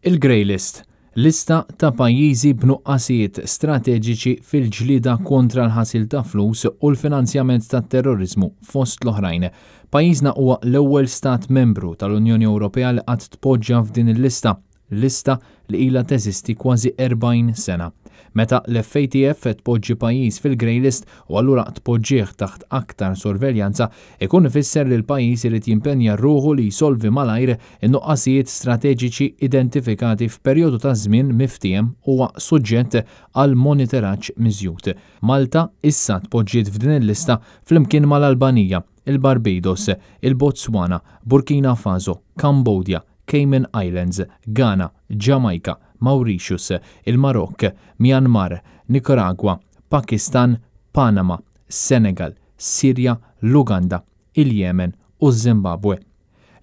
Il-Grey List, lista ta' pajjiżi b'nuqqasijiet strateġiċi fil-ġlieda kontra l-ħasil ta' flus u l-finanzjament tat-terrorizmu fost l-oħrajn. Pajjiżna huwa l-ewwel stat membru tal-Unjoni Ewropea li qatt tpoġġa f'din il-lista, lista li ilha teżisti kważi 40 sena. Meta l-FATF tpoġġi pajjiż fil-Grey List u allura tpoġġih taħt aktar sorveljanza, ikun ifisser li l-pajjiż irid jimpenja ruħu li jsolvi malajr in-nuqqasijiet strateġiċi identifikati f'perjodu ta' żmien miftiem huwa suġġett għal monitoraġġ miżjud. Malta issa tpoġġiet f'din il-lista flimkien mal-Albanija, il-Barbados, il-Botswana, Burkina Faso, Kambodja, Cayman Islands, Ghana, Jamaica, Mauritius, il-Marokk, Myanmar, Nicaragua, Pakistan, Panama, Senegal, Sirja, l-Uganda, il-Yemen u Zimbabwe.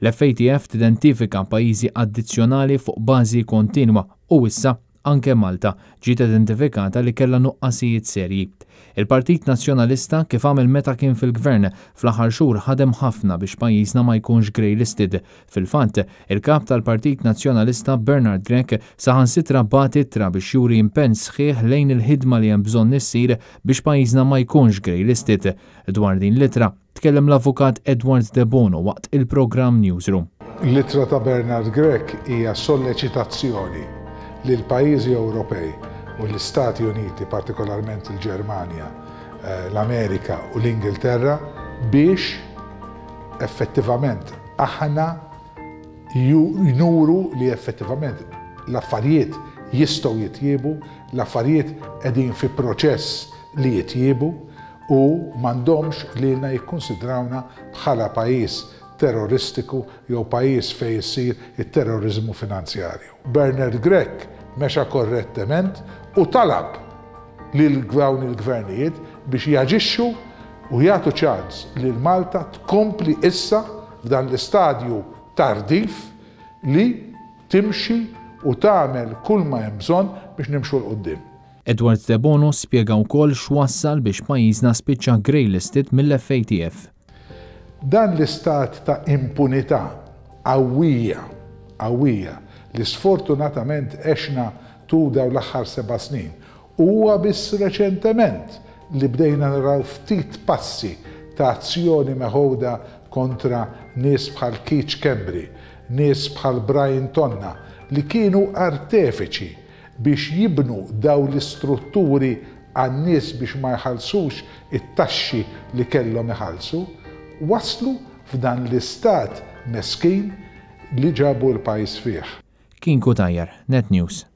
L-FATF tidentifika pajjiżi addizzjonali fuq bażi kontinwa u issa anke Malta ġiet identifikata li kellha nuqqasijiet serji. Il-Partit Nazzjonalista kif għamel meta kien fil-gvern fl-aħħar xhur ħadem ħafna biex pajjiżna ma jkunx grey listed. Fil-fatt, il-kap tal-Partit Nazzjonalista Bernard Grech saħansitra bagħat ittra biex juri impenn sħiħ lejn il-ħidma li hemm bżonn issir biex pajjiżna ma jkunx grey listed. Dwar din l-ittra tkellem l-avukat Edward De Bono waqt il-programm Newsroom. L-ittra ta' Bernard Grech hija solleċitazzjoni lil pajjiżi Ewropej u l-Istati Uniti, partikolarment il-Ġermanja, l-Amerika u l-Ingilterra biex effettivament aħna jnuru li effettivament l-affarijiet jistgħu jitjiebu, l-affarijiet qegħdin fi proċess li jitjiebu u m'għandhomx lilna jikkunsidrawna bħala pajjiż terroristiku jew pajjiż fejn isir it-terrorizmu finanzjarju. Bernard Grech mexa korrettament u talab lil dawn il-gvernijiet biex jaġixxu u jagħtu ċans lil Malta tkompli issa f'dan l-istadju tardif li timxi u tagħmel kull ma hemm bżonn biex nimxu l quddiem. Edward De Bono spjega wkoll x'wassal biex pajjiżna spiċċa grey listed mill-FATF. Dan l-istat ta' impunità qawwija li sfortunatament għexna daw l-aħħar 7 snin. Huwa biss reċentement li bdejna naraw ftit passi ta' azzjoni meħuda kontra nies bħal Keith Schembri, nies bħal Brian Tonna li kienu artefiċi biex jibnu daw l-istrutturi għan-nies biex ma jħallsux it-taxxi li kellhom iħallsu, waslu f'dan l-istat meskin li ġabu l-pajjiż fih. Kien Kutajjar, Net News.